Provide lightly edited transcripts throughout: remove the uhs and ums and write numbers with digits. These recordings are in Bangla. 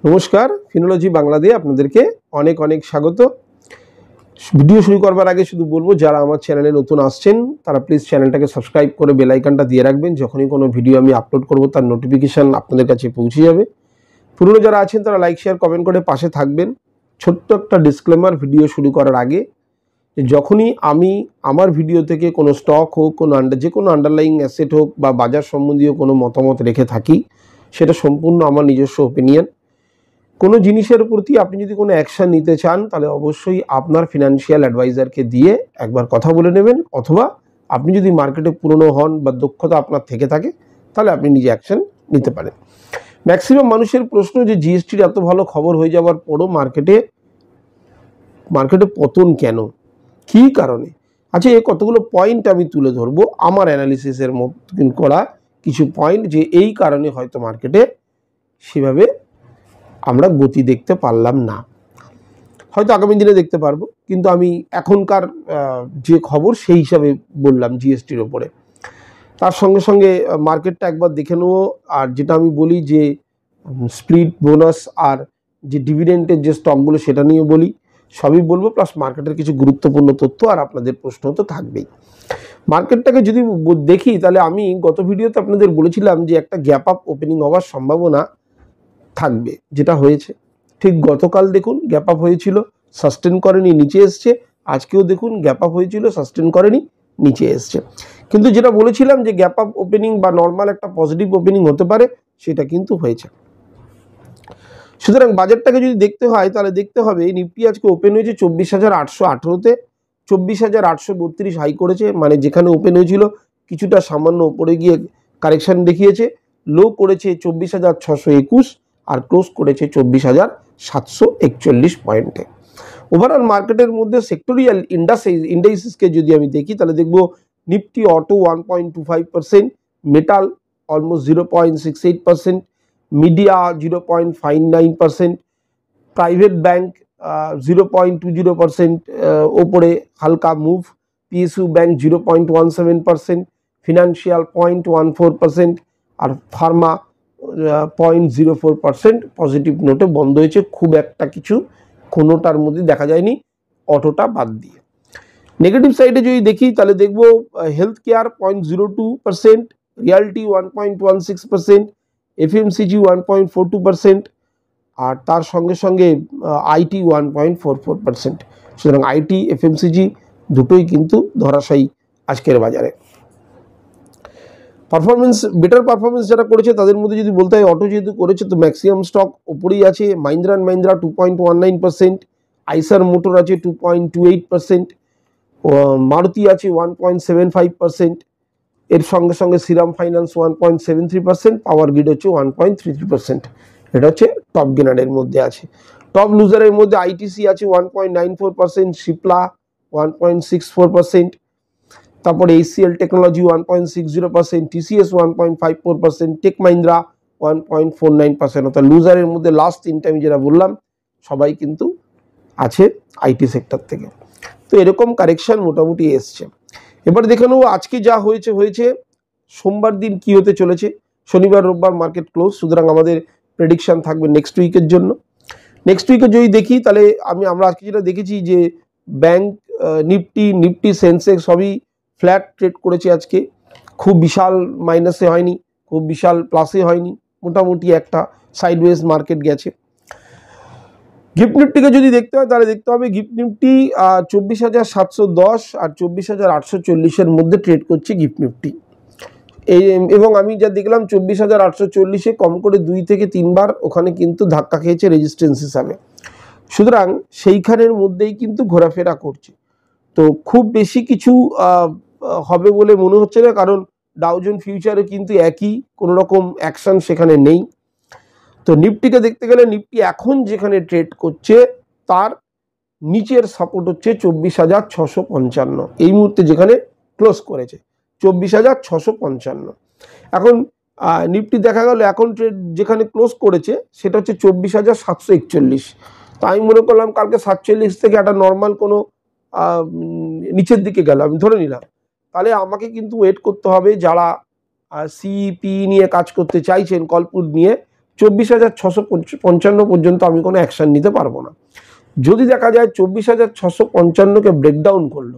নমস্কার, ফিনোলজি বাংলাতে আপনাদেরকে অনেক অনেক স্বাগত। ভিডিও শুরু করবার আগে শুধু বলবো, যারা আমার চ্যানেলে নতুন আসছেন তারা প্লিজ চ্যানেলটাকে সাবস্ক্রাইব করে বেল আইকনটা দিয়ে রাখবেন। যখনই কোনো ভিডিও আমি আপলোড করব তার নোটিফিকেশান আপনাদের কাছে পৌঁছে যাবে। পুরনো যারা আছেন তারা লাইক শেয়ার কমেন্ট করে পাশে থাকবেন। ছোট্ট একটা ডিসক্লেমার ভিডিও শুরু করার আগে, যখনই আমি আমার ভিডিও থেকে কোনো স্টক হোক, যে কোনো আন্ডারলাইং অ্যাসেট হোক বা বাজার সম্বন্ধীয় কোনো মতামত রেখে থাকি, সেটা সম্পূর্ণ আমার নিজস্ব ওপিনিয়ন। কোনো জিনিসের প্রতি আপনি যদি কোনো অ্যাকশান নিতে চান তাহলে অবশ্যই আপনার ফিনান্সিয়াল অ্যাডভাইজারকে দিয়ে একবার কথা বলে নেবেন, অথবা আপনি যদি মার্কেটে পুরনো হন বা দক্ষতা আপনার থেকে থাকে তাহলে আপনি নিজে অ্যাকশান নিতে পারেন। ম্যাক্সিমাম মানুষের প্রশ্ন যে জিএসটির এত ভালো খবর হয়ে যাওয়ার পরও মার্কেটে পতন কেন, কী কারণে? আচ্ছা, এই কতগুলো পয়েন্ট আমি তুলে ধরবো আমার অ্যানালিসিসের মধ্যে করা কিছু পয়েন্ট, যে এই কারণে হয়তো মার্কেটে সেভাবে আমরা গতি দেখতে পারলাম না। হয়তো আগামী দিনে দেখতে পারবো, কিন্তু আমি এখনকার যে খবর সেই হিসাবে বললাম জিএসটির ওপরে। তার সঙ্গে সঙ্গে মার্কেটটা একবার দেখে নেবো। আর যেটা আমি বলি যে স্প্লিট বোনাস আর যে ডিভিডেন্টের যে স্টকগুলো সেটা নিয়ে বলি, সবই বলবো, প্লাস মার্কেটের কিছু গুরুত্বপূর্ণ তথ্য আর আপনাদের প্রশ্ন তো থাকবেই। মার্কেটটাকে যদি দেখি তাহলে আমি গত ভিডিওতে আপনাদের বলেছিলাম যে একটা গ্যাপ আপ ওপেনিং হওয়ার সম্ভাবনা থাকবে, যেটা হয়েছে। ঠিক গতকাল দেখুন গ্যাপ আপ হয়েছিল, সাস্টেন করেনি, নিচে এসছে। আজকেও দেখুন গ্যাপ আপ হয়েছিল, সাস্টেন করেনি, নিচে এসছে। কিন্তু যেটা বলেছিলাম যে গ্যাপ আপ ওপেনিং বা নর্মাল একটা পজিটিভ ওপেনিং হতে পারে, সেটা কিন্তু হয়েছে। সুতরাং বাজারটাকে যদি দেখতে হয় তাহলে দেখতে হবে নিফটি আজকে ওপেন হয়েছে 24,818-তে, 24,832 হাই করেছে, মানে যেখানে ওপেন হয়েছিল কিছুটা সামান্য উপরে গিয়ে কারেকশন দেখিয়েছে। লো করেছে 24,621 আর ক্লোজ করেছে 24,741 পয়েন্টে। ওভারঅল মার্কেটের মধ্যে সেক্টরিয়াল ইন্ডাইসিসকে যদি আমি দেখি তাহলে দেখব Nifty auto 1.25%, metal almost 0.68%, media 0.59%, private bank 0.20% ওপরে হালকা মুভ, পিএসইউ ব্যাংক 0.17%, ফিনান্সিয়াল 0.14%, আর ফার্মা 0.04% পজিটিভ নোটে বন্ধ হয়েছে। খুব একটা কিছু কোনোটার মধ্যে দেখা যায়নি, অটোটা বাদ দিয়ে। নেগেটিভ সাইডে যদি দেখি তাহলে দেখব হেলথ কেয়ার 0.02%, রিয়ালটি 1.16%, এফএমসিজি 1.42%, আর তার সঙ্গে সঙ্গে আইটি 1.44%। সুতরাং আইটি এফএমসিজি দুটোই কিন্তু ধরাশায়ী আজকের বাজারে। বেটার পারফরমেন্স যারা করেছে তাদের মধ্যে যদি বলতে হয়, অটো যেহেতু করেছে তো ম্যাক্সিমাম স্টক ওপরেই আছে। মাহিন্দ্রা অ্যান্ড মাহিন্দ্রা 2.19%, আইসার মোটর আছে 2.28%, মারুতি আছে 1.75%, এর সঙ্গে সঙ্গে শ্রীরাম ফাইন্যান্স 1.73%, পাওয়ার গ্রিড হচ্ছে 1.33%। এটা হচ্ছে টপ গেনারের মধ্যে আছে। টপ লুজারের মধ্যে আইটিসি আছে 1.94%, সিপলা 1.64%, তারপরে এসিএল টেকনোলজি 1.60%, টিসিএস 1.54%, টেক মাহিন্দ্রা 1.49%। অর্থাৎ লুজারের মধ্যে লাস্ট তিনটা আমি যেটা বললাম সবাই কিন্তু আছে আইটি সেক্টর থেকে। তো এরকম কারেকশন মোটামুটি এসছে। এবার দেখে নেবো আজকে যা হয়েছে সোমবার দিন কি হতে চলেছে। শনিবার রোববার মার্কেট ক্লোজ, সুতরাং আমাদের প্রেডিকশন থাকবে নেক্সট উইকের জন্য। নেক্সট উইকে যদি দেখি তাহলে আমরা আজকে যেটা দেখেছি যে ব্যাংক, নিফটি সেন্সেক্স সবই ফ্ল্যাট ট্রেড করেছে আজকে। খুব বিশাল মাইনাসে হয়নি, খুব বিশাল প্লাসে হয়নি, মোটামুটি একটা সাইডওয়েজ মার্কেট গেছে। গিফট নিফটিকে যদি দেখতে হয় তাহলে দেখতে হবে গিফট নিফটি 24,710 আর 24,840-এর মধ্যে ট্রেড করছে গিফট নিফটি। এবং আমি যা দেখলাম 24,840-এ কম করে 2 থেকে 3 বার ওখানে কিন্তু ধাক্কা খেয়েছে রেজিস্ট্যান্স হিসাবে। সুতরাং সেইখানের মধ্যেই কিন্তু ঘোরাফেরা করছে। তো খুব বেশি কিছু হবে বলে মনে হচ্ছে না, কারণ ডাউজোন ফিউচারে কিন্তু একই, কোনো রকম অ্যাকশন সেখানে নেই। তো নিফটিকে দেখতে গেলে নিফটি এখন যেখানে ট্রেড করছে তার নিচের সাপোর্ট হচ্ছে 24,655, এই মুহূর্তে যেখানে ক্লোজ করেছে 24,655। এখন নিফটি দেখা গেল এখন ট্রেড যেখানে ক্লোজ করেছে সেটা হচ্ছে 24,741। তো আমি মনে করলাম কালকে 47 থেকে একটা নর্মাল কোনো নিচের দিকে গেল, আমি ধরে নিলাম। তাহলে আমাকে কিন্তু ওয়েট করতে হবে, যারা সিইপি নিয়ে কাজ করতে চাইছেন, কলপুট নিয়ে, 24,655 পর্যন্ত আমি কোনো অ্যাকশন নিতে পারবো না। যদি দেখা যায় 24,655কে ব্রেকডাউন করলো,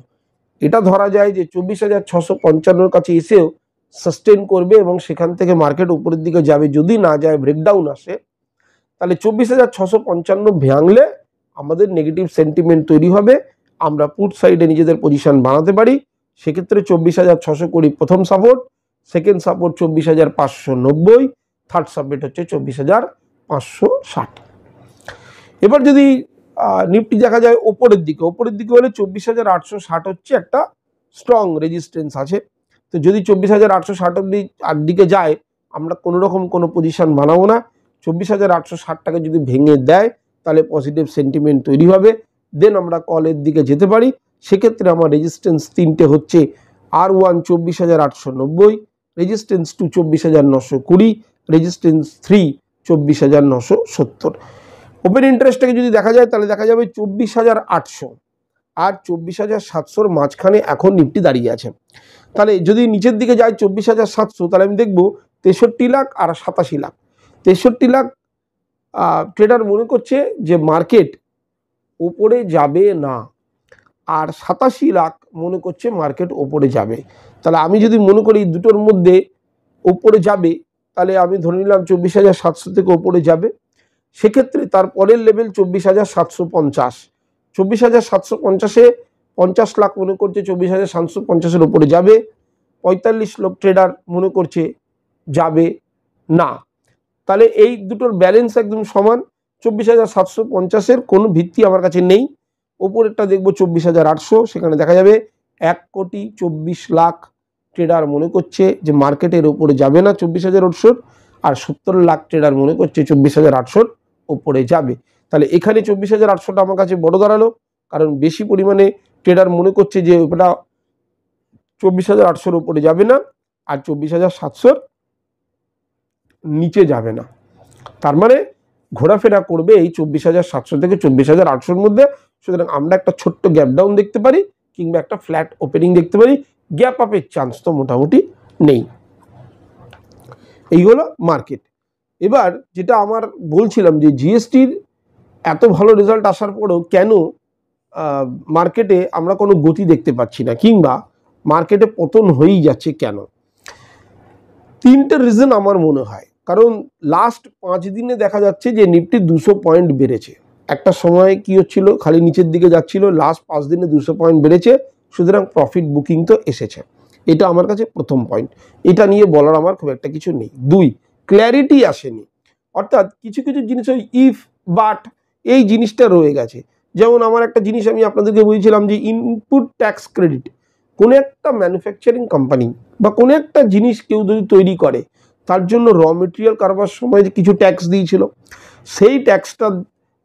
এটা ধরা যায় যে 24,655 কাছে এসেও সাস্টেন করবে এবং সেখান থেকে মার্কেট উপরের দিকে যাবে। যদি না যায়, ব্রেকডাউন আসে, তাহলে 24,655 ভাঙলে আমাদের নেগেটিভ সেন্টিমেন্ট তৈরি হবে, আমরা পুট সাইডে নিজেদের পজিশন বানাতে পারি। সেক্ষেত্রে 24,620 প্রথম support, second support 24,590, third support হচ্ছে 24,560। এবার যদি নিফটি দেখা যায় ওপরের দিকে হলে 24,860 হচ্ছে একটা স্ট্রং রেজিস্ট্যান্স আছে। তো যদি 24,860 দিকে যায়, আমরা কোনো রকম কোনো পজিশন বানাবো না। 24,860টাকে যদি ভেঙে দেয়, তাহলে পজিটিভ সেন্টিমেন্ট তৈরি হবে, দেন আমরা কলের দিকে যেতে পারি। সেক্ষেত্রে আমার রেজিস্ট্যান্স তিনটে হচ্ছে R1 24,890, রেজিস্ট্যান্স 2 24,920, রেজিস্ট্যান্স 3 24,970। ওপেন ইন্টারেস্টটাকে যদি দেখা যায়, তাহলে দেখা যাবে 24,800 আর 24,700 মাঝখানে এখন নিফটি দাঁড়িয়ে আছে। তাহলে যদি নিচের দিকে যায় 24,700, তাহলে আমি দেখব 63 লাখ আর 87 লাখ। 63 লাখ ট্রেডার মনে করছে যে মার্কেট ওপরে যাবে না, আর 87 লাখ মনে করছে মার্কেট ওপরে যাবে। তাহলে আমি যদি মনে করি দুটোর মধ্যে ওপরে যাবে, তাহলে আমি ধরে নিলাম 24,700 থেকে ওপরে যাবে। সেক্ষেত্রে তার পরের লেভেল 24,750। 24,750-এ 50 লাখ মনে করছে 24,750-এর ওপরে যাবে। 45 লাখ ট্রেডার মনে করছে যাবে না। তাহলে এই দুটোর ব্যালেন্স একদম সমান। 24,750-এর কোনো ভিত্তি আমার কাছে নেই। ওপরেরটা দেখবো 24,800, সেখানে দেখা যাবে 1,24,00,000 ট্রেডার মনে করছে যে মার্কেটের ওপরে যাবে না 24,800, আর 70 লাখ ট্রেডার মনে করছে 24,800 ওপরে যাবে। তাহলে এখানে 24,800টা আমার কাছে বড় দাঁড়ালো, কারণ বেশি পরিমাণে ট্রেডার মনে করছে যে ওটা 24,800 ওপরে যাবে না, আর 24,700 নিচে যাবে না। তার মানে ঘোরাফেরা করবে এই 24,700 থেকে 24,800-এর মধ্যে। সুতরাং আমরা একটা ছোট্ট গ্যাপ ডাউন দেখতে পারি, কিংবা একটা ফ্ল্যাট ওপেনিং দেখতে পারি। গ্যাপ আপের চান্স তো মোটামুটি নেই। এই হলো মার্কেট। এবার যেটা আমার বলছিলাম যে জিএসটির এত ভালো রেজাল্ট আসার পরেও কেন মার্কেটে আমরা কোনো গতি দেখতে পাচ্ছি না, কিংবা মার্কেটে পতন হয়েই যাচ্ছে কেন? তিনটে রিজন আমার মনে হয়। কারণ লাস্ট 5 দিনে দেখা যাচ্ছে যে নিফটি 200 পয়েন্ট বেড়েছে। একটা সময় কি হচ্ছিল, খালি নিচের দিকে যাচ্ছিল, লাস্ট 5 দিনে 200 পয়েন্ট বেড়েছে। সুতরাং প্রফিট বুকিং তো এসেছে, এটা আমার কাছে প্রথম পয়েন্ট। এটা নিয়ে বলার আমার খুব একটা কিছু নেই। 2, ক্ল্যারিটি আসেনি। অর্থাৎ কিছু কিছু জিনিস ওই ইফ বাট এই জিনিসটা রয়ে গেছে। যেমন আমার একটা জিনিস আমি আপনাদেরকে বলছিলাম যে ইনপুট ট্যাক্স ক্রেডিট, কোনো একটা ম্যানুফ্যাকচারিং কোম্পানি বা কোনো একটা জিনিস কেউ যদি তৈরি করে, তার জন্য র মেটেরিয়াল কারবার সময় কিছু ট্যাক্স দিয়েছিল, সেই ট্যাক্সটা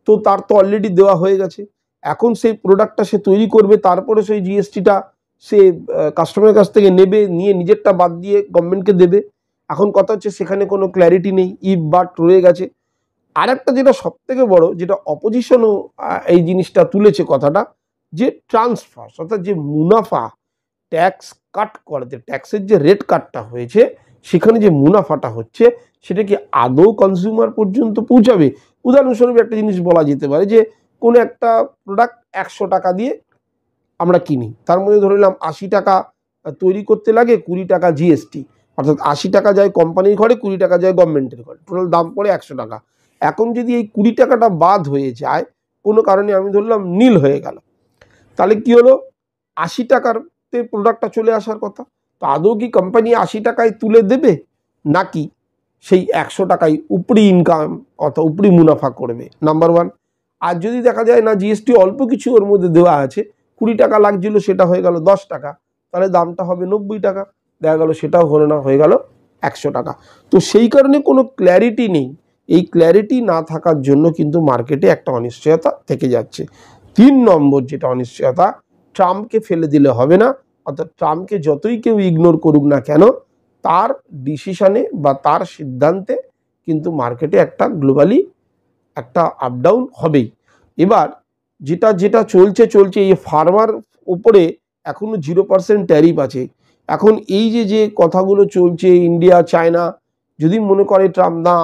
তো তার তো অলরেডি দেওয়া হয়ে গেছে। এখন সেই প্রোডাক্টটা সে তৈরি করবে, তারপরে সেই জিএসটিটা সে কাস্টমারের কাছ থেকে নেবে, নিয়ে নিজেরটা বাদ দিয়ে গভর্নমেন্টকে দেবে। এখন কথা হচ্ছে সেখানে কোনো ক্ল্যারিটি নেই, ইফ বাট রয়ে গেছে। আর একটা যেটা সব থেকে বড়, যেটা অপোজিশনও এই জিনিসটা তুলেছে কথাটা, যে ট্রান্সফার, অর্থাৎ যে মুনাফা ট্যাক্স কাট করাতে, ট্যাক্সের যে রেট কাটটা হয়েছে, সেখানে যে মুনাফাটা হচ্ছে, সেটা কি আদৌ কনজিউমার পর্যন্ত পৌঁছাবে? উদাহরণস্বরূপ একটা জিনিস বলা যেতে পারে যে কোনো একটা প্রোডাক্ট 100 টাকা দিয়ে আমরা কিনি, তার মধ্যে ধরে নিলাম 80 টাকা তৈরি করতে লাগে, 20 টাকা জিএসটি, অর্থাৎ 80 টাকা যায় কোম্পানির ঘরে, 20 টাকা যায় গভর্নমেন্টের ঘরে, টোটাল দাম পড়ে 100 টাকা। এখন যদি এই 20 টাকাটা বাদ হয়ে যায় কোনো কারণে, আমি ধরলাম নীল হয়ে গেল, তাহলে কি হলো, 80 টাকারতে প্রোডাক্টটা চলে আসার কথা। তো আদৌ কি কোম্পানি 80 টাকায় তুলে দেবে, নাকি সেই 100 টাকায় উপরি ইনকাম অথবা উপরি মুনাফা করবে? নাম্বার 1। আর যদি দেখা যায় না জিএসটি অল্প কিছু ওর মধ্যে দেওয়া আছে, 20 টাকা লাগছিল, সেটা হয়ে গেল 10 টাকা, তাহলে দামটা হবে 90 টাকা, দেখা গেল সেটাও হলো না, হয়ে গেল 100 টাকা। তো সেই কারণে কোনো ক্ল্যারিটি নেই। এই ক্ল্যারিটি না থাকার জন্য কিন্তু মার্কেটে একটা অনিশ্চয়তা থেকে যাচ্ছে। 3 নম্বর যেটা অনিশ্চয়তা, ট্রাম্পকে ফেলে দিলে হবে না। অর্থাৎ ট্রাম্পকে যতই কেউ ইগনোর করুক না কেন, তার ডিসিশনে বা তার সিদ্ধান্তে কিন্তু মার্কেটে একটা গ্লোবালি একটা আপ ডাউন হবেই। এবার যেটা যেটা চলছে, এই ফার্মার উপরে এখনো 0% ট্যারিফ আছে। এখন এই যে কথাগুলো চলছে, ইন্ডিয়া চায়না, যদি মনে করে ট্রাম্প না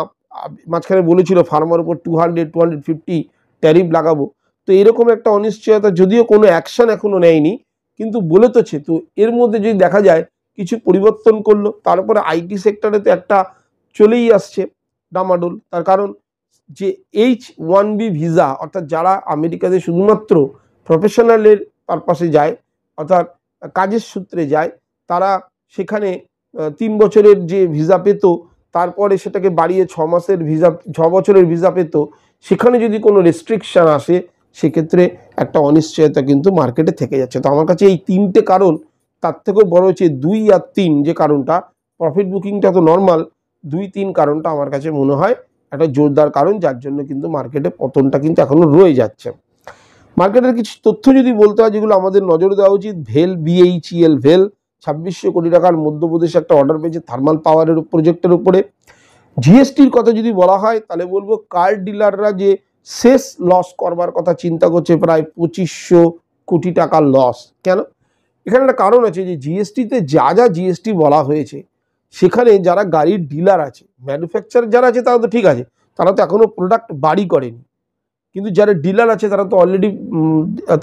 মাঝখানে বলেছিল ফার্মার উপর 200-250 ট্যারিফ লাগাবো। তো এরকম একটা অনিশ্চয়তা, যদিও কোনো অ্যাকশন এখনো নেয়নি, কিন্তু বলেছে। তো এর মধ্যে যদি দেখা যায় কিছু পরিবর্তন করলো, তারপরে আইটি সেক্টরে তো একটা চলেই আসছে ডামাডোল। তার কারণ যে H1B ভিসা, অর্থাৎ যারা আমেরিকাতে শুধুমাত্র প্রফেশনালের পারপাসে যায়, অর্থাৎ কাজের সূত্রে যায়, তারা সেখানে 3 বছরের যে ভিসা পেত, তারপরে সেটাকে বাড়িয়ে 6 মাসের ভিসা, 6 বছরের ভিসা পেত। সেখানে যদি কোনো রেস্ট্রিকশান আসে, সেক্ষেত্রে একটা অনিশ্চয়তা কিন্তু মার্কেটে থেকে যাচ্ছে। তো আমার কাছে এই 3টে কারণ, তার থেকেও বড় হচ্ছে 2 আর 3 যে কারণটা, প্রফিট বুকিংটা তো নর্মাল, 2-3 কারণটা আমার কাছে মনে হয় একটা জোরদার কারণ, যার জন্য কিন্তু মার্কেটে পতনটা কিন্তু এখনো রয়ে যাচ্ছে। মার্কেটের কিছু তথ্য যদি বলতে হয় যেগুলো আমাদের নজরে দেওয়া উচিত, ভেল, BHEL ভেল 2600 কোটি টাকার মধ্যপ্রদেশে একটা অর্ডার পেয়েছে থার্মাল পাওয়ারের প্রজেক্টের উপরে। জিএসটির কথা যদি বলা হয় তাহলে বলবো কার ডিলাররা যে শেষ লস করবার কথা চিন্তা করছে, প্রায় 2500 কোটি টাকার লস। কেন? এখানে একটা কারণ আছে, যে জিএসটিতে যা যা জিএসটি বলা হয়েছে, সেখানে যারা গাড়ির ডিলার আছে, ম্যানুফ্যাকচার যারা আছে তারা তো ঠিক আছে, তারা তো এখনো প্রোডাক্ট বাড়ি করেনি, কিন্তু যারা ডিলার আছে তারা তো অলরেডি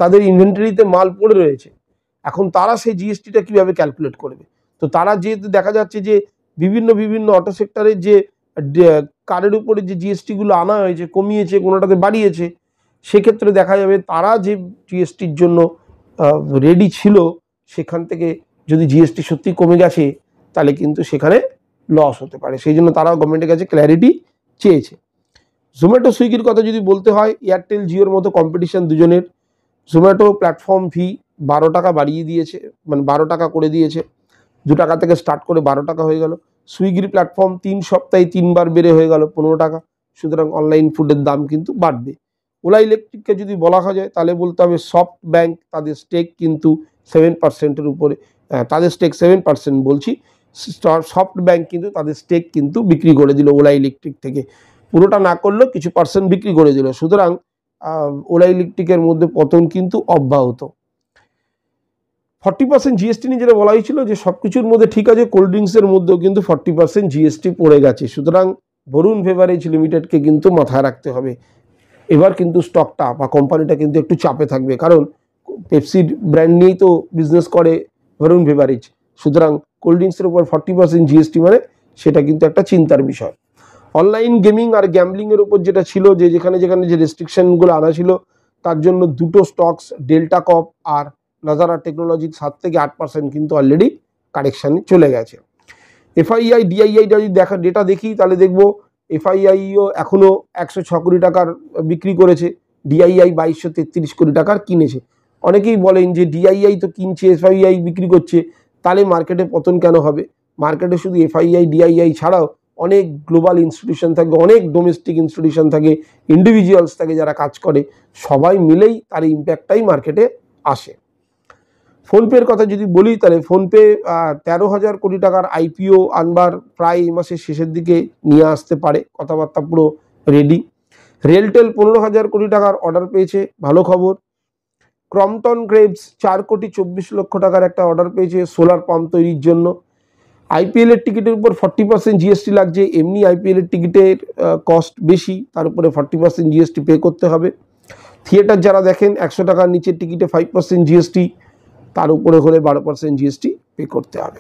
তাদের ইনভেন্টরিতে মাল পড়ে রয়েছে। এখন তারা সেই জিএসটিটা কিভাবে ক্যালকুলেট করবে? তো তারা যেহেতু দেখা যাচ্ছে যে বিভিন্ন অটো সেক্টরের যে কারের উপরে যে জিএসটিগুলো আনা হয়েছে, কমিয়েছে, কোনোটাতে বাড়িয়েছে, সেক্ষেত্রে দেখা যাবে তারা যে জিএসটির জন্য রেডি ছিল, সেখান থেকে যদি জিএসটি সত্যি কমে গেছে, তাহলে কিন্তু সেখানে লস হতে পারে। সেই জন্য তারাও গভর্নমেন্টের কাছে ক্ল্যারিটি চেয়েছে। জোম্যাটো, সুইগির কথা যদি বলতে হয়, এয়ারটেল, জিওর মতো কম্পিটিশন দুজনের। জোম্যাটো প্ল্যাটফর্ম ফি 12 টাকা বাড়িয়ে দিয়েছে, মানে 12 টাকা করে দিয়েছে, 2 টাকা থেকে স্টার্ট করে 12 টাকা হয়ে গেল। সুইগির প্ল্যাটফর্ম 3 সপ্তাহে 3বার বেড়ে হয়ে গেল 15 টাকা। সুতরাং অনলাইন ফুডের দাম কিন্তু বাড়বে। ওলা ইলেকট্রিককে যদি বলা হয় তাহলে বলতে হবে সফট ব্যাংক তাদের স্টেক কিন্তু 7%-এর উপরে, তাদের স্টেক 7% বলছি, সফট ব্যাংক কিন্তু তাদের স্টেক কিন্তু বিক্রি করে দিল ওলা ইলেকট্রিক থেকে, পুরোটা না করলেও কিছু পার্সেন্ট বিক্রি করে দিল। সুতরাং ওলা ইলেকট্রিকের মধ্যে পতন কিন্তু অব্যাহত। 40% জিএসটি নিয়ে যেটা বলা হয়েছিল যে সব কিছুর মধ্যে ঠিক আছে, কোল্ড ড্রিঙ্কসের মধ্যেও কিন্তু 40% জিএসটি পড়ে গেছে। সুতরাং বরুণ বেভারেজ লিমিটেডকে কিন্তু মাথায় রাখতে হবে। এবার কিন্তু স্টকটা বা কোম্পানিটা কিন্তু একটু চাপে থাকবে, কারণ পেপসির ব্র্যান্ড নিয়েই তো বিজনেস করে বরুণ বেভারেজ। সুতরাং কোল্ড ড্রিঙ্কসের উপর 40% জিএসটি মানে সেটা কিন্তু একটা চিন্তার বিষয়। অনলাইন গেমিং আর গ্যাম্বলিংয়ের উপর যেটা ছিল, যে যেখানে যে রেস্ট্রিকশনগুলো আনা ছিল, তার জন্য দুটো স্টকস, ডেল্টা কপ আর নাজারা টেকনোলজি 7 থেকে 8% কিন্তু অলরেডি কারেকশানে চলে গেছে। এফআইআই, ডিআইআই যদি ডেটা দেখি, তাহলে দেখবো এফআইআইও এখনও 106 কোটি টাকার বিক্রি করেছে, ডিআইআই 2233 কোটি টাকার কিনেছে। অনেকেই বলেন যে ডিআইআই তো কিনছে, এফআইআই বিক্রি করছে, তাহলে মার্কেটে পতন কেন হবে? মার্কেটে শুধু এফআইআই, ডিআইআই ছাড়াও অনেক গ্লোবাল ইনস্টিটিউশন থাকে, অনেক ডোমেস্টিক ইনস্টিটিউশন থাকে, ইন্ডিভিজুয়ালস থাকে যারা কাজ করে, সবাই মিলেই তার ইম্প্যাক্টটাই মার্কেটে আসে। ফোনপের কথা যদি বলি, তাহলে ফোনপে 13,000 কোটি টাকার আইপিও আনবার প্রায় এই মাসের শেষের দিকে নিয়ে আসতে পারে, কথাবার্তা পুরো রেডি। রেলটেল 15,000 কোটি টাকার অর্ডার পেয়েছে, ভালো খবর। ক্রম্পটন গ্রেভস 4,24,00,000 টাকার একটা অর্ডার পেয়েছে সোলার পাম্প তৈরির জন্য। আইপিএলের টিকিটের উপর 40% জিএসটি লাগছে, এমনি আইপিএলের টিকিটের কস্ট বেশি, তার উপরে 40% জিএসটি পে করতে হবে। থিয়েটার যারা দেখেন 100 টাকার নিচের টিকিটে 5% জিএসটি, তার উপরে হলে 12% জিএসটি পে করতে হবে।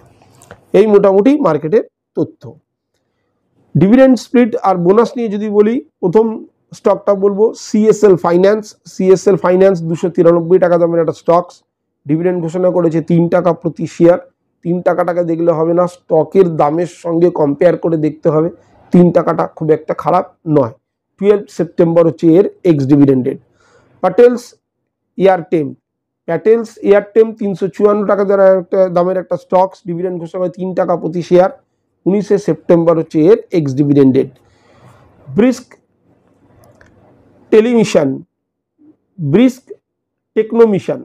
এই মোটামুটি মার্কেটের তথ্য। ডিভিডেন্ড স্প্লিট আর বোনাস নিয়ে যদি বলি, প্রথম স্টকটা বলবো সিএসএল ফাইন্যান্স। সিএসএল ফাইন্যান্স 293 টাকা দামের একটা স্টকস, ডিভিডেন্ড ঘোষণা করেছে 3 টাকা প্রতি শেয়ার। 3 টাকাটাকে দেখলে হবে না, স্টকের দামের সঙ্গে কম্পেয়ার করে দেখতে হবে। 3 টাকাটা খুব একটা খারাপ নয়। 12 সেপ্টেম্বর হচ্ছে এর এক্স ডিভিডেন্ড ডেট। প্যাটেলস এয়ারটেল, 354 টাকা দামের একটা স্টকস, ডিভিডেন্ড ঘোষণা করে 3 টাকা প্রতি শেয়ার। 19 সেপ্টেম্বর হচ্ছে এর ex dividend date. Brisk Technovision,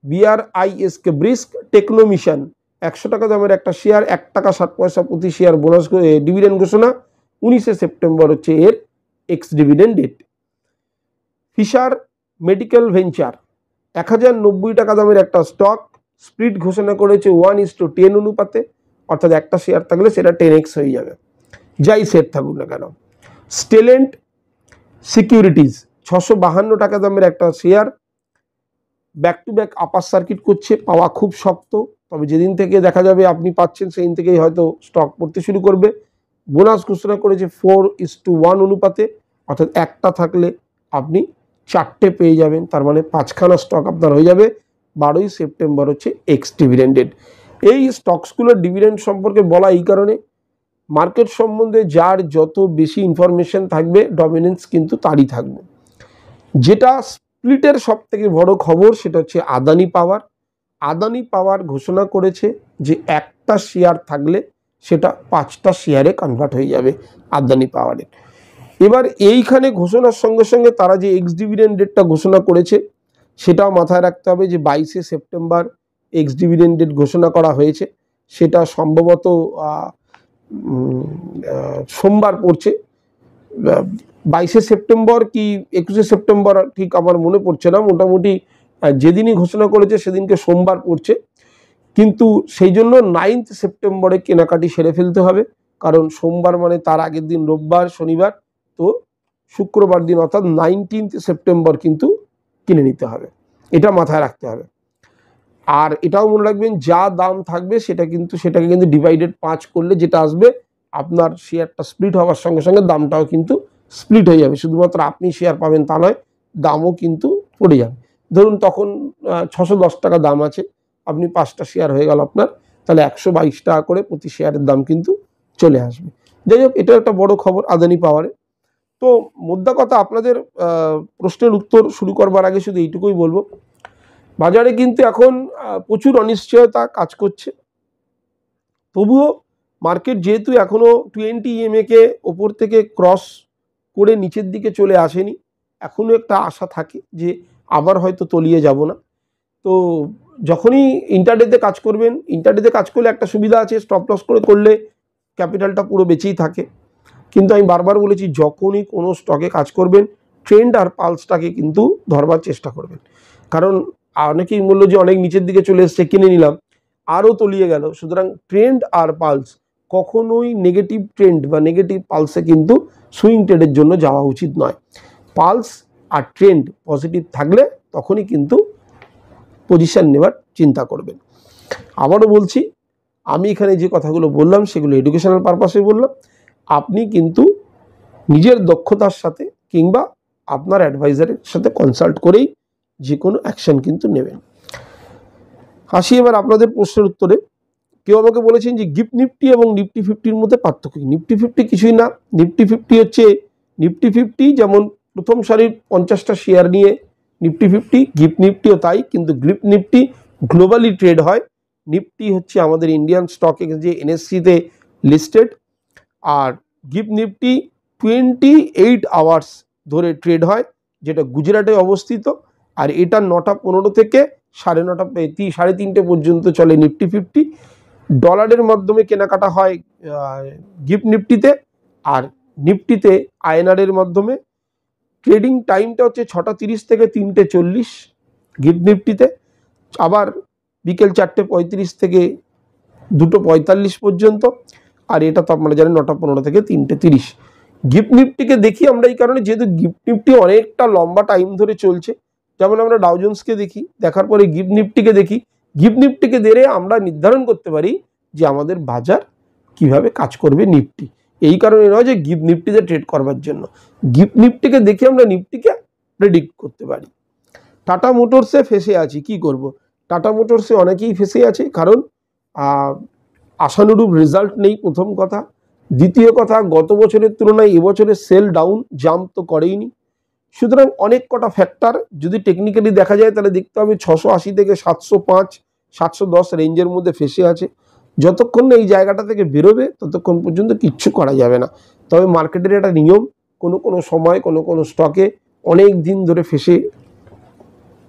BRISK Brisk Technovision 100 টাকা দামের একটা শেয়ার, 1 টাকা 60 পয়সা প্রতি শেয়ার বোনাস ডিভিডেন্ড ঘোষণা। 19 সেপ্টেম্বর হচ্ছে এর ex dividend date. Fischer Medical Venture 1090 টাকা দামের একটা স্টক, স্প্লিট ঘোষণা করেছে 1:10 অনুপাতে, অর্থাৎ একটা শেয়ার থাকলে সেটা 10x হয়ে যাবে, যাই শেয়ার থাকুক না কেন। স্টেলেন্ট সিকিউরিটিজ 652 টাকা দামের একটা share, back to back upper circuit করছে, পাওয়া খুব শক্ত। তবে যেদিন থেকে দেখা যাবে আপনি পাচ্ছেন সেদিন থেকেই হয়তো স্টক পড়তে শুরু করবে। বোনাস ঘোষণা করেছে 4:1 অনুপাতে, অর্থাৎ একটা থাকলে আপনি 4টে পেয়ে যাবেন, তার মানে 5খানা স্টক আপনার হয়ে যাবে। 12ই সেপ্টেম্বর হচ্ছে এক্স ডিভিডেন্ড ডেট। এই স্টকসগুলোর ডিভিডেন্ড সম্পর্কে বলা এই কারণে, মার্কেট সম্বন্ধে যার যত বেশি ইনফরমেশন থাকবে ডমিনেন্স কিন্তু তারই থাকবে। যেটা স্প্লিটের সব থেকে বড় খবর সেটা হচ্ছে আদানি পাওয়ার। আদানি পাওয়ার ঘোষণা করেছে যে একটা শেয়ার থাকলে সেটা 5টা শেয়ারে কনভার্ট হয়ে যাবে আদানি পাওয়ারের। এবার এইখানে ঘোষণার সঙ্গে সঙ্গে তারা যে এক্স ডিভিডেন্ড ডেটটা ঘোষণা করেছে সেটাও মাথায় রাখতে হবে যে 22শে সেপ্টেম্বর এক্স ডিভিডেন্ড ডেট ঘোষণা করা হয়েছে। সেটা সম্ভবত সোমবার পড়ছে, 22শে সেপ্টেম্বর কি 21শে সেপ্টেম্বর ঠিক আমার মনে পড়ছে না, মোটামুটি যেদিনই ঘোষণা করেছে সেদিনকে সোমবার পড়ছে। কিন্তু সেই জন্য 9th সেপ্টেম্বরে কেনাকাটি সেরে ফেলতে হবে, কারণ সোমবার মানে তার আগের দিন রোববার শনিবার, তো শুক্রবার দিন অর্থাৎ 19th সেপ্টেম্বর কিন্তু কিনে নিতে হবে, এটা মাথায় রাখতে হবে। আর এটাও মনে রাখবেন যা দাম থাকবে সেটাকে কিন্তু ডিভাইডেড 5 করলে যেটা আসবে আপনার শেয়ারটা স্প্লিট হওয়ার সঙ্গে সঙ্গে দামটাও কিন্তু স্প্লিট হয়ে যাবে। শুধুমাত্র আপনি শেয়ার পাবেন তা নয়, দামও কিন্তু পড়ে যাবে। ধরুন তখন 610 টাকা দাম আছে, আপনি 5টা শেয়ার হয়ে গেল আপনার, তাহলে 122 টাকা করে প্রতি শেয়ারের দাম কিন্তু চলে আসবে। যাই হোক, এটা একটা বড় খবর আদানি পাওয়ারে। তো মোদ্দা কথা, আপনাদের প্রশ্নের উত্তর শুরু করবার আগে শুধু এইটুকুই বলবো, বাজারে কিন্তু এখন প্রচুর অনিশ্চয়তা কাজ করছে। তবুও মার্কেট যেহেতু এখনো 20 EMA কে ওপর থেকে ক্রস করে নিচের দিকে চলে আসেনি, এখনো একটা আশা থাকে যে আবার হয়তো তলিয়ে যাব না। তো যখনই ইন্টারডেতে কাজ করবেন, ইন্টারডেতে কাজ করলে একটা সুবিধা আছে, স্টপ লস করে করলে ক্যাপিটালটা পুরো বেঁচেই থাকে। কিন্তু আমি বারবার বলেছি, যখনই কোনো স্টকে কাজ করবেন ট্রেন্ড আর পালসটাকে কিন্তু ধরবার চেষ্টা করবেন। কারণ অনেকেই বললো যে অনেক নিচের দিকে চলে এসছে, কিনে নিলাম, আরও তলিয়ে গেল। সুতরাং ট্রেন্ড আর পালস, কখনোই নেগেটিভ ট্রেন্ড বা নেগেটিভ পালসে কিন্তু সুইং ট্রেডের জন্য যাওয়া উচিত নয়। পালস আর ট্রেন্ড পজিটিভ থাকলে তখনই কিন্তু পজিশন নেবার চিন্তা করবেন। আবারও বলছি, আমি এখানে যে কথাগুলো বললাম সেগুলো এডুকেশনাল পারপাসে বললাম। আপনি কিন্তু নিজের দক্ষতার সাথে কিংবা আপনার অ্যাডভাইজারের সাথে কনসাল্ট করেই যে কোনো অ্যাকশন কিন্তু নেবেন। আসি এবার আপনাদের প্রশ্নের উত্তরে। কেউ আমাকে বলেছেন যে গিফট নিফটি এবং নিফটি 50-র মধ্যে পার্থক্য কি? নিফটি 50 কিছুই না। নিফটি 50 হচ্ছে নিফটি 50 যেমন প্রথম সারির 50টা শেয়ার নিয়ে নিফটি 50, গিফট নিফটিও তাই, কিন্তু গিফট নিফটি গ্লোবালি ট্রেড হয়। নিফটি হচ্ছে আমাদের ইন্ডিয়ান স্টক এক্সচেঞ্জে NSE-তে লিস্টেড, আর গিফট নিফটি 28 আওয়ার্স ধরে ট্রেড হয়, যেটা গুজরাটে অবস্থিত। আর এটা 9টা 15 থেকে 3:30 পর্যন্ত চলে নিফটি 50। ডলারের মাধ্যমে কেনাকাটা হয় গিফট নিফটিতে, আর নিফটিতে INR-এর মাধ্যমে। ট্রেডিং টাইমটা হচ্ছে 6:30 থেকে 3:40 গিফট নিফটিতে, আবার বিকেল 4:35 থেকে 2:45 পর্যন্ত। আর এটা তো আপনারা জানেন 9টা 15 থেকে 3:30। গিফট নিফটিকে দেখি আমরা এই কারণে, যেহেতু গিফট নিফটি অনেকটা লম্বা টাইম ধরে চলছে। যেমন আমরা ডাউ জোন্সকে দেখি, দেখার পরে গিফট নিফটিকে দেখি, গিফট নিফটিকে দেখে আমরা নির্ধারণ করতে পারি যে আমাদের বাজার কিভাবে কাজ করবে নিফটি। এই কারণে নয় যে গিফট নিফটিতে ট্রেড করবার জন্য, গিফট নিফটিকে দেখে আমরা নিফটিকে প্রেডিক্ট করতে পারি। টাটা মোটরসে ফেসে আছি, কি করব? টাটা মোটরসে অনেকেই ফেসে আছে, কারণ আশানুরূপ রেজাল্ট নেই, প্রথম কথা। দ্বিতীয় কথা, গত বছরের তুলনায় এবছরে সেল ডাউন, জাম্প তো করেইনি। সুতরাং অনেক কটা ফ্যাক্টর যদি টেকনিক্যালি দেখা যায় তাহলে দেখতে হবে 680 থেকে 705 710 রেঞ্জের মধ্যে ফেসে আছে। যতক্ষণ না এই জায়গাটা থেকে বেরোবে ততক্ষণ পর্যন্ত কিচ্ছু করা যাবে না। তবে মার্কেটের একটা নিয়ম, কোনো সময় কোনো স্টকে অনেক দিন ধরে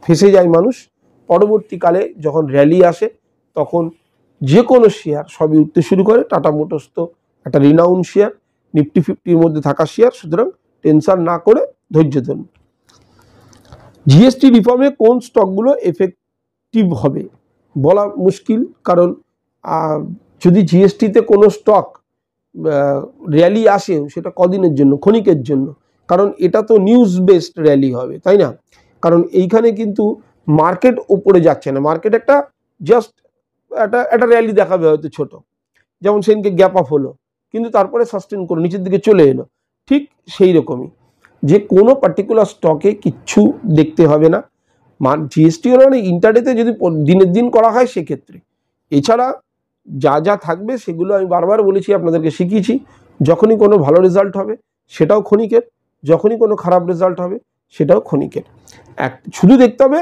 ফেসে যায় মানুষ, পরবর্তীকালে যখন র্যালি আসে তখন যে কোনো শেয়ার সবই উঠতে শুরু করে। টাটা মোটরস তো একটা রিনাউন শেয়ার, নিফটি 50-র মধ্যে থাকা শেয়ার, সুতরাং টেনশন না করে ধৈর্য ধরুন। জিএসটি রিফর্মে কোন স্টকগুলো এফেক্টিভ হবে বলা মুশকিল, কারণ যদি জিএসটিতে কোনো স্টক র্যালি আসেও সেটা কদিনের জন্য, ক্ষণিকের জন্য, কারণ এটা তো নিউজ বেসড র্যালি হবে, তাই না? কারণ এইখানে কিন্তু মার্কেট উপরে যাচ্ছে না, মার্কেট একটা জাস্ট একটা র্যালি দেখাবে হয়তো ছোট, যেমন সেদিনকে গ্যাপ আপ হলো কিন্তু তারপরে সাস্টেন করে নিচের দিকে চলে এলো, ঠিক সেই রকমই যে কোনো পার্টিকুলার স্টকে কিচ্ছু দেখতে হবে না। জিএসটি হলো মানে ইন্টারডেতে যদি দিনের দিন করা হয় সেক্ষেত্রে, এছাড়া যা যা থাকবে সেগুলো আমি বারবার বলেছি, আপনাদেরকে শিখিয়েছি। যখনই কোনো ভালো রেজাল্ট হবে সেটাও ক্ষণিকের, যখনই কোনো খারাপ রেজাল্ট হবে সেটাও ক্ষণিকের। শুধু দেখতে হবে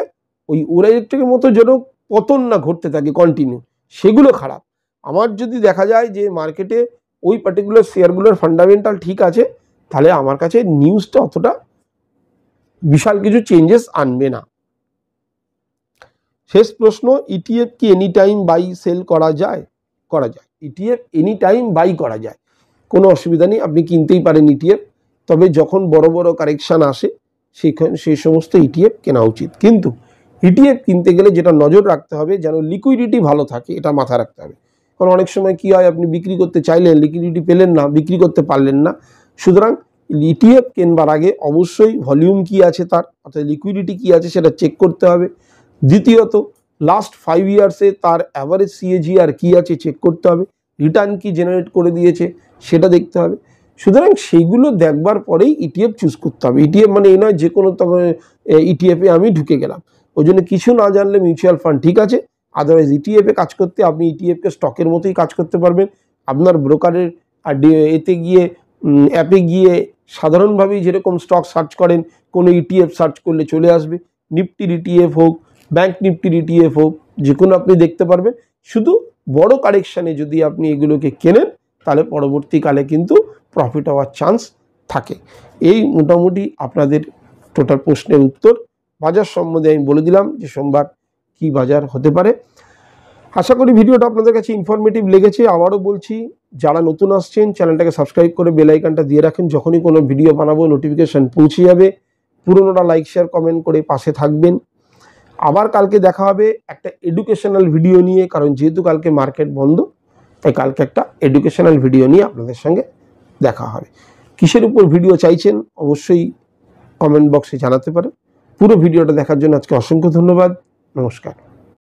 ওই ওরা ইলেকট্রিকের মতো যেন পতন না ঘটতে থাকে কন্টিনিউ, সেগুলো খারাপ। আমার যদি দেখা যায় যে মার্কেটে ওই পার্টিকুলার শেয়ারগুলোর ফান্ডামেন্টাল ঠিক আছে, তাহলে আমার কাছে নিউজটা অতটা বিশাল কিছু চেঞ্জেস আনবে না। শেষ প্রশ্ন, ইটিএফ কি এনি টাইম বাই সেল করা যায়? করা যায়, ইটিএফ এনি টাইম বাই করা যায়, কোনো অসুবিধা নেই, আপনি কিনতেই পারেন ইটিএফ। তবে যখন বড় বড় কারেকশান আসে সেই সমস্ত ইটিএফ কেনা উচিত। কিন্তু ইটিএফ কিনতে গেলে যেটা নজর রাখতে হবে, যেন লিকুইডিটি ভালো থাকে, এটা মাথায় রাখতে হবে। কারণ অনেক সময় কি হয়, আপনি বিক্রি করতে চাইলেন, লিকুইডিটি পেলেন না, বিক্রি করতে পারলেন না। সুতরাং ইটিএফ কেনবার আগে অবশ্যই ভলিউম কি আছে তার, অর্থাৎ লিকুইডিটি কি আছে সেটা চেক করতে হবে। দ্বিতীয়ত লাস্ট 5 ইয়ার্সে তার অ্যাভারেজ সিএজিআর কি আছে চেক করতে হবে, রিটার্ন কি জেনারেট করে দিয়েছে সেটা দেখতে হবে। সুতরাং সেইগুলো দেখবার পরেই ইটিএফ চুজ করতে হবে। ইটিএফ মানে এই নয় যে কোনো ইটিএফে আমি ঢুকে গেলাম, ওই জন্য কিছু না জানলে মিউচুয়াল ফান্ড ঠিক আছে, আদারওয়াইজ ইটিএফে কাজ করতে আপনি ইটিএফকে স্টকের মতোই কাজ করতে পারবেন। আপনার ব্রোকারের এতে গিয়ে অ্যাপে গিয়ে সাধারণভাবেই যেরকম স্টক সার্চ করেন, কোনো ইটিএফ সার্চ করলে চলে আসবে, নিফটির ইটিএফ হোক, ব্যাংক নিফটির ইটিএফ হোক, যে কোনো আপনি দেখতে পারবেন। শুধু বড় কারেকশানে যদি আপনি এগুলোকে কেনেন তাহলে পরবর্তীকালে কিন্তু প্রফিট হওয়ার চান্স থাকে। এই মোটামুটি আপনাদের টোটাল প্রশ্নের উত্তর। বাজার সম্বন্ধে আমি বলে দিলাম যে সোমবার কি বাজার হতে পারে। আশা করি ভিডিওটা আপনাদের কাছে ইনফরমেটিভ লেগেছে। আবারও বলছি, যারা নতুন আসছেন চ্যানেলটাকে সাবস্ক্রাইব করে বেল আইকনটা দিয়ে রাখেন, যখনই কোনো ভিডিও বানাবো নোটিফিকেশান পৌঁছে যাবে। পুরোনোটা লাইক শেয়ার কমেন্ট করে পাশে থাকবেন। আবার কালকে দেখা হবে একটা এডুকেশনাল ভিডিও নিয়ে, কারণ যেহেতু কালকে মার্কেট বন্ধ, তাই কালকে একটা এডুকেশনাল ভিডিও নিয়ে আপনাদের সঙ্গে দেখা হবে। কিসের উপর ভিডিও চাইছেন অবশ্যই কমেন্ট বক্সে জানাতে পারেন। পুরো ভিডিওটা দেখার জন্য আজকে অসংখ্য ধন্যবাদ। নমস্কার।